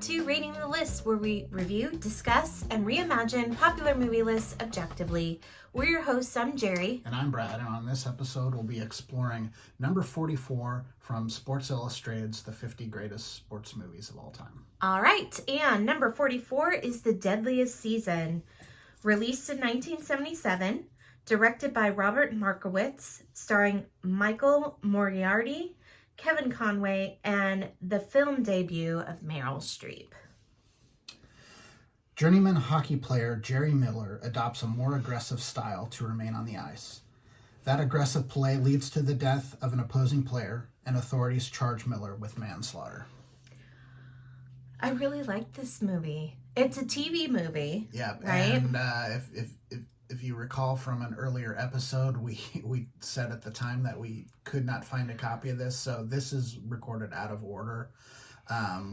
to Rating the List, where we review, discuss, and reimagine popular movie lists objectively. We're your hosts. I'm Jerry. And I'm Brad, and on this episode we'll be exploring number 44 from Sports Illustrated's The 50 Greatest Sports Movies of All Time. All right, and number 44 is The Deadliest Season. Released in 1977, directed by Robert Markowitz, starring Michael Moriarty, Kevin Conway, and the film debut of Meryl Streep. Journeyman hockey player Jerry Miller adopts a more aggressive style to remain on the ice. That aggressive play leads to the death of an opposing player, and authorities charge Miller with manslaughter. I really like this movie. It's a TV movie. Yeah, right? And if you recall from an earlier episode, we said at the time that we could not find a copy of this, so this is recorded out of order.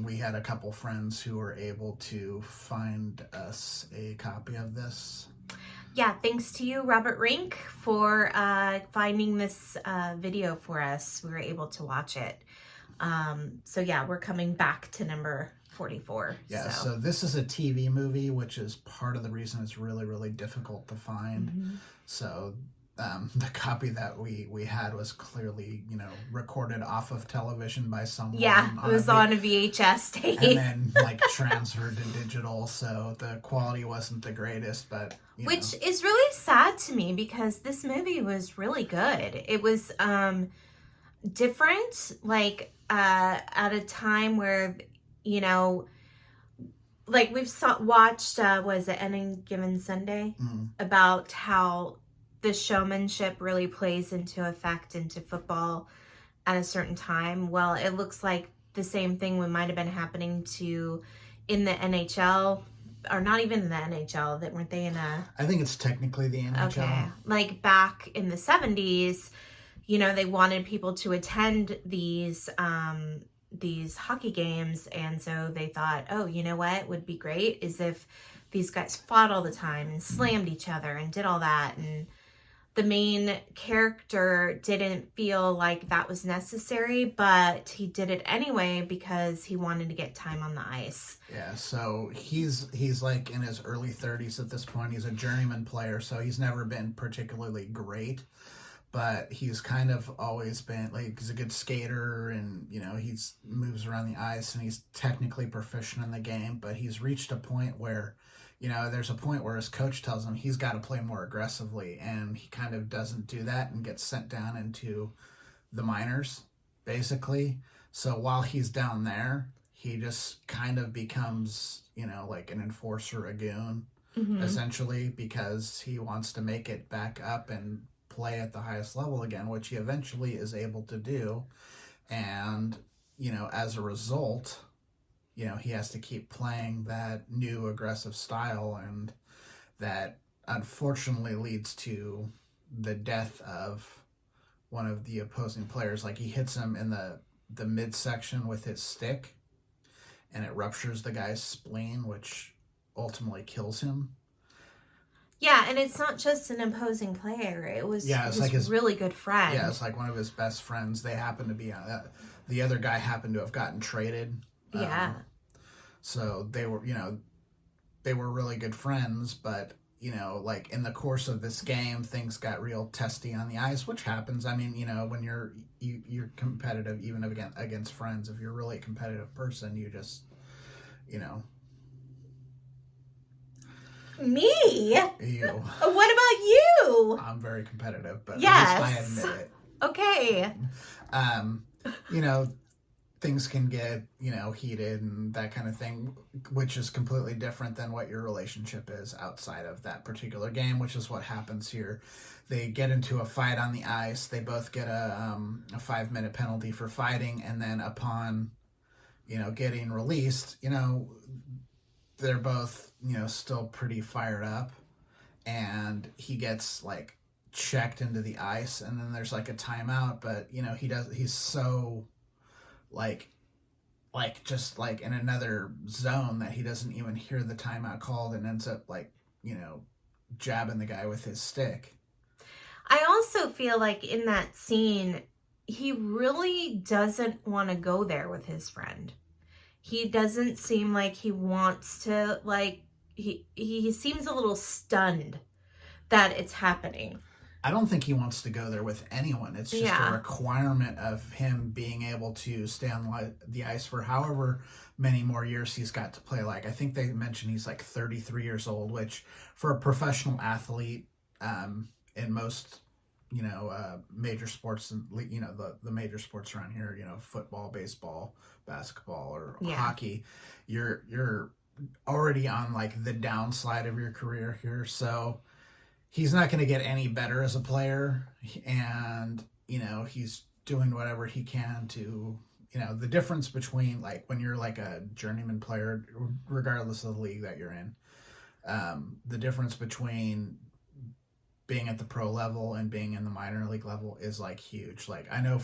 We had a couple friends who were able to find us a copy of this. Yeah, thanks to you, Robert Rink, for finding this video for us. We were able to watch it. So yeah, we're coming back to number 44. Yeah, so this is a TV movie, which is part of the reason it's really, really difficult to find. Mm-hmm. So the copy that we had was clearly, recorded off of television by someone. Yeah, it was on a VHS tape. And then, transferred to digital, so the quality wasn't the greatest, but... Which is really sad to me, because this movie was really good. It was different, at a time where... we've watched, was it Any Given Sunday? Mm-hmm. About how the showmanship really plays into effect into football at a certain time. Well, it looks like the same thing might have been happening in the NHL, or not even in the NHL. That weren't they in a... I think it's technically the NHL. Okay. Back in the 70s, they wanted people to attend these hockey games, and so they thought, oh, you know what would be great is if these guys fought all the time and slammed each other and did all that, and the main character didn't feel like that was necessary, but he did it anyway because he wanted to get time on the ice. Yeah, so he's in his early 30s at this point. He's a journeyman player, so he's never been particularly great. But he's kind of always been, he's a good skater, and, he moves around the ice, and he's technically proficient in the game, but he's reached a point where, there's a point where his coach tells him he's got to play more aggressively, and he kind of doesn't do that and gets sent down into the minors, basically. So while he's down there, he just kind of becomes, an enforcer, a goon, mm-hmm. essentially, because he wants to make it back up and play at the highest level again, which he eventually is able to do. And, as a result, he has to keep playing that new aggressive style, and that unfortunately leads to the death of one of the opposing players. He hits him in the midsection with his stick, and it ruptures the guy's spleen, which ultimately kills him. Yeah, and it's not just an opposing player. It was his really good friend. Yeah, it's one of his best friends. They happen to be the other guy happened to have gotten traded. Yeah. So they were, really good friends, but in the course of this game, things got real testy on the ice, which happens. I mean, when you're competitive, even against friends. If you're really a competitive person, you just, Me? You. What about you? I'm very competitive, but yes. At least I admit it. Okay. Things can get, heated and that kind of thing, which is completely different than what your relationship is outside of that particular game, which is what happens here. They get into a fight on the ice. They both get a 5-minute penalty for fighting, and then upon, getting released, they're both, still pretty fired up, and he gets checked into the ice, and then there's a timeout, but he's so just in another zone that he doesn't even hear the timeout called, and ends up jabbing the guy with his stick. I also feel in that scene, he really doesn't want to go there with his friend. he doesn't seem like he wants to, like, he seems a little stunned that it's happening. I don't think he wants to go there with anyone. It's just a Yeah. requirement of him being able to stay on the ice for however many more years he's got to play. Like, I think they mentioned he's like 33 years old, which for a professional athlete, in most, major sports, and the major sports around here, football, baseball, basketball, or Yeah. hockey, you're already on like the downslide of your career here. So he's not going to get any better as a player, and he's doing whatever he can to, the difference between, like, when you're like a journeyman player, regardless of the league that you're in, the difference between being at the pro level and being in the minor league level is like huge. Like, I know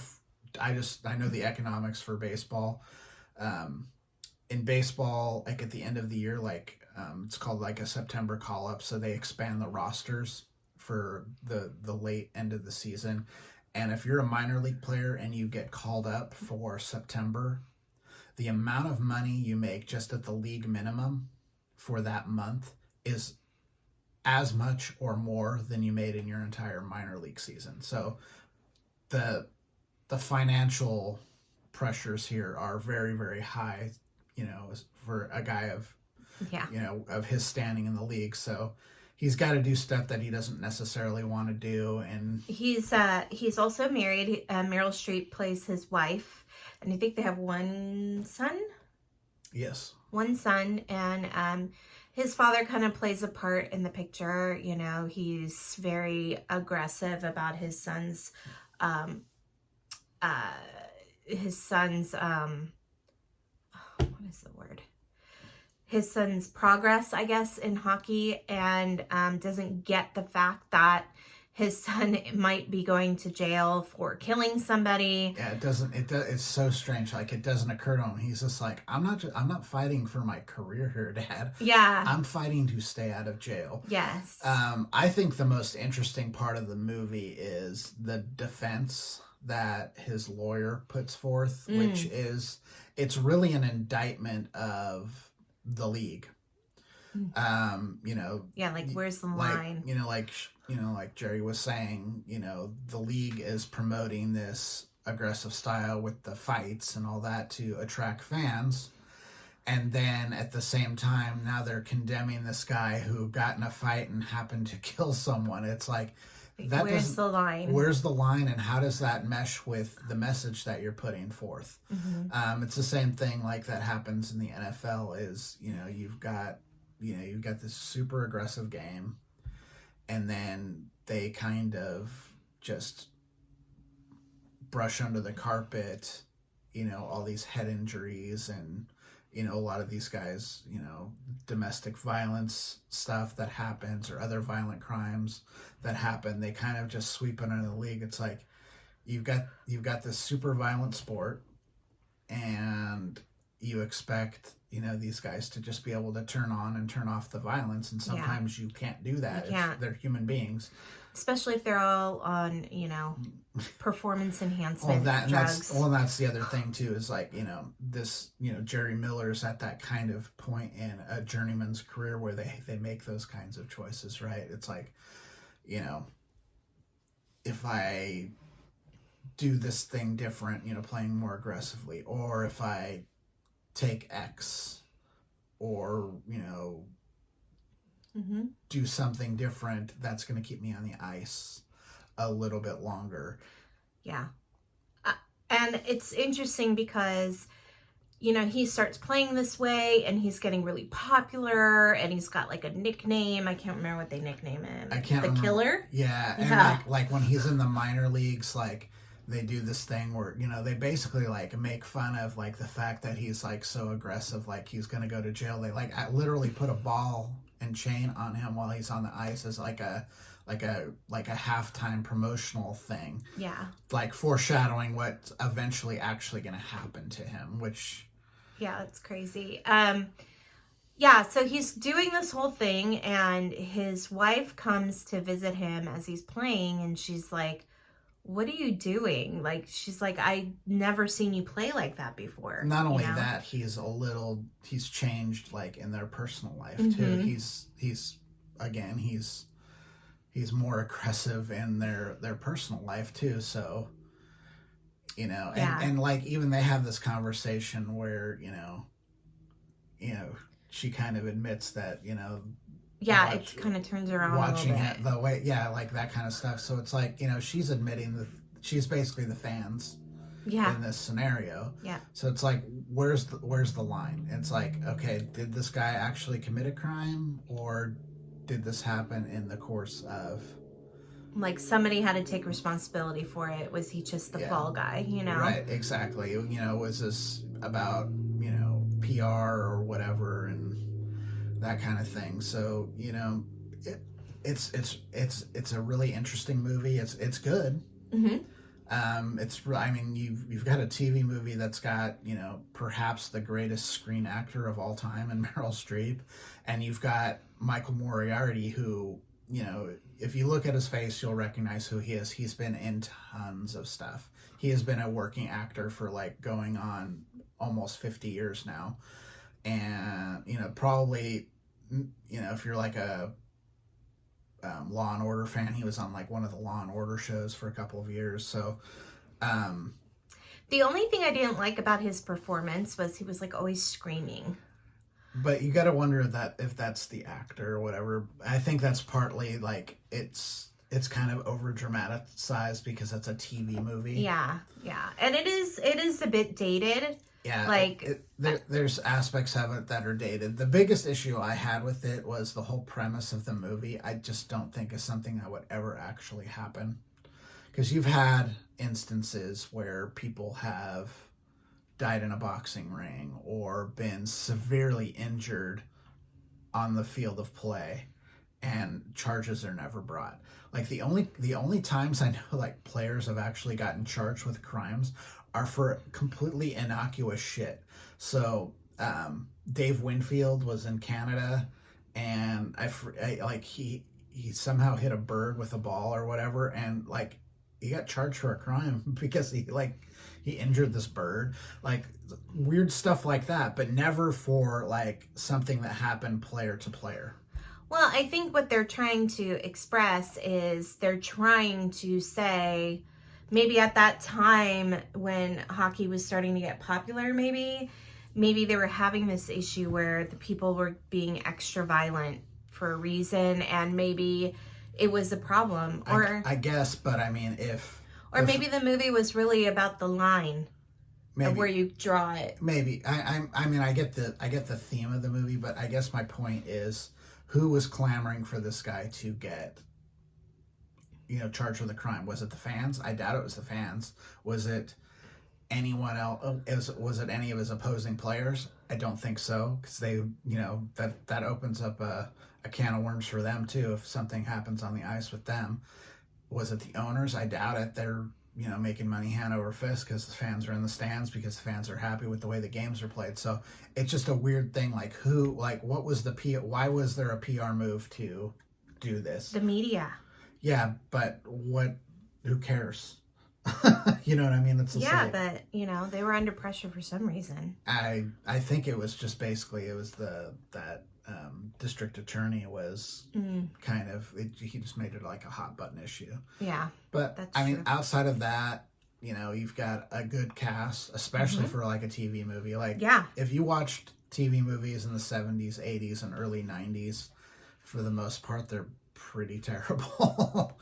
the economics for baseball. In baseball, like at the end of the year, like, it's called like a September call up, so they expand the rosters for the late end of the season. And if you're a minor league player and you get called up for September, the amount of money you make just at the league minimum for that month is as much or more than you made in your entire minor league season. So the financial pressures here are very, very high, for a guy of of his standing in the league. So he's got to do stuff that he doesn't necessarily want to do. And he's also married. Meryl Streep plays his wife, and I think they have one son. Yes. One son, and his father kind of plays a part in the picture. He's very aggressive about his son's what is the word? His son's progress, I guess, in hockey, and doesn't get the fact that his son might be going to jail for killing somebody. Yeah, it's so strange. Like, it doesn't occur to him. He's just like, I'm not fighting for my career here, Dad. Yeah. I'm fighting to stay out of jail. Yes. I think the most interesting part of the movie is the defense that his lawyer puts forth, which is, it's really an indictment of the league. Yeah, like, where's the line? Like Jerry was saying, the league is promoting this aggressive style with the fights and all that to attract fans. And then at the same time, now they're condemning this guy who got in a fight and happened to kill someone. It's like, where's the line? Where's the line, and how does that mesh with the message that you're putting forth? Mm-hmm. It's the same thing like that happens in the NFL. Is you've got this super aggressive game, and then they kind of just brush under the carpet, all these head injuries and a lot of these guys, domestic violence stuff that happens or other violent crimes that happen. They kind of just sweep it under the league. It's like you've got this super violent sport, and you expect these guys to just be able to turn on and turn off the violence, and sometimes you can't do that. They're human beings, especially if they're all on performance enhancement drugs. That's the other thing too, is like this Jerry Miller's at that kind of point in a journeyman's career where they make those kinds of choices, right? It's like, if I do this thing different, playing more aggressively, or if I take X, or do something different that's going to keep me on the ice a little bit longer. Yeah. And it's interesting because he starts playing this way, and he's getting really popular, and he's got like a nickname. I can't remember what they nickname him. I can't remember. Killer? Yeah. And like when he's in the minor leagues, like, they do this thing where, they basically like make fun of like the fact that he's like so aggressive, like he's going to go to jail. They like literally put a ball and chain on him while he's on the ice as like a halftime promotional thing. Yeah. Like foreshadowing what's eventually actually going to happen to him, which. Yeah, it's crazy. Yeah, so he's doing this whole thing, and his wife comes to visit him as he's playing, and she's like, what are you doing? Like, she's like, I never seen you play like that before. Not only you know? that, he's changed like in their personal life too. Mm-hmm. Again, he's more aggressive in their personal life too. So, Yeah. and like even they have this conversation where, you know, she kind of admits that, Yeah, it kind of turns around a watching little it bit. the way, yeah, like that kind of stuff. So it's like, she's admitting that she's basically the fans Yeah. in this scenario. Yeah. So it's like, where's the line? It's like, okay, did this guy actually commit a crime, or did this happen in the course of? Like, somebody had to take responsibility for it. Was he just the fall guy, Right, exactly. Was this about, PR or whatever and that kind of thing. So, it, it's a really interesting movie. It's good. Mm-hmm. I mean, you've got a TV movie that's got, perhaps the greatest screen actor of all time in Meryl Streep, and you've got Michael Moriarty, who, if you look at his face, you'll recognize who he is. He's been in tons of stuff. He has been a working actor for like going on almost 50 years now, and probably, if you're like a Law and Order fan. He was on like one of the Law and Order shows for a couple of years. So, um, The only thing I didn't like about his performance was he was like always screaming. but you got to wonder if that's the actor or whatever. I think that's partly like it's kind of over dramatized because it's a TV movie. Yeah, and it is a bit dated. Yeah, like there's aspects of it that are dated. The biggest issue I had with it was the whole premise of the movie. I just don't think is something that would ever actually happen, because you've had instances where people have died in a boxing ring or been severely injured on the field of play, and charges are never brought. Like the only times I know like players have actually gotten charged with crimes are for completely innocuous shit. So Dave Winfield was in Canada, and like he somehow hit a bird with a ball or whatever, and like he got charged for a crime because he injured this bird, like weird stuff like that, but never for like something that happened player to player. Well, I think what they're trying to express is they're trying to say, maybe at that time when hockey was starting to get popular, maybe they were having this issue where the people were being extra violent for a reason, and maybe it was a problem. Or I guess, but I mean, maybe the movie was really about the line of where you draw it. Maybe. I mean, I get the theme of the movie, but I guess my point is, who was clamoring for this guy to get, charged with a crime? Was it the fans? I doubt it was the fans. Was it anyone else? Was it any of his opposing players? I don't think so, because they, that opens up a can of worms for them too if something happens on the ice with them. Was it the owners? I doubt it. They're, making money hand over fist because the fans are in the stands, because the fans are happy with the way the games are played. So it's just a weird thing. Like what was why was there a PR move to do this? The media. Yeah, but who cares? You know what I mean? It's the yeah, same. but they were under pressure for some reason. I think it was just basically that district attorney was kind of he just made it like a hot button issue. Yeah, but I mean, outside of that, you've got a good cast, especially for like a TV movie. Like, if you watched TV movies in the 70s, 80s, and early 90s, for the most part, they're pretty terrible.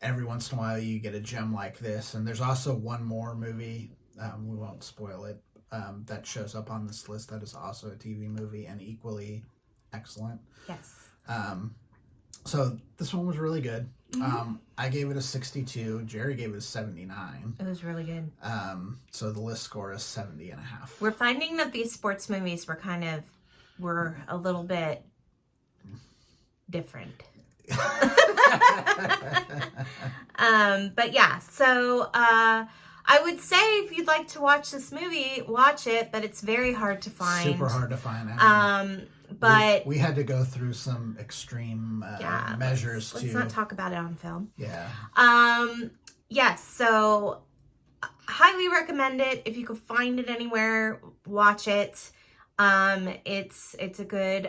Every once in a while, you get a gem like this, and there's also one more movie. We won't spoil it. That shows up on this list that is also a TV movie and equally excellent. Yes. So this one was really good. I gave it a 62. Jerry gave it a 79. It was really good. So the list score is 70 and a half. We're finding that these sports movies were a little bit different. But yeah, so I would say if you'd like to watch this movie, watch it, but it's very hard to find. Super hard to find. But we had to go through some extreme yeah, measures let's not talk about it on film. Yeah. Yes, so highly recommend it. If you could find it anywhere, watch it. It's a good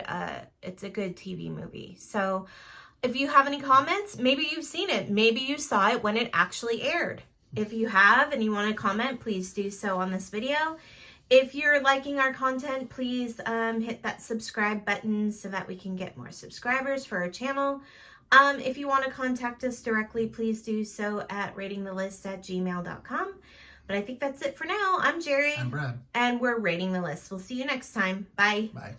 TV movie. So if you have any comments, maybe you've seen it, maybe you saw it when it actually aired. If you have and you want to comment, please do so on this video. If you're liking our content, please hit that subscribe button so that we can get more subscribers for our channel. If you want to contact us directly, please do so at ratingthelist@gmail.com. But I think that's it for now. I'm Jerry. I'm Brad. And we're Rating the List. We'll see you next time. Bye. Bye.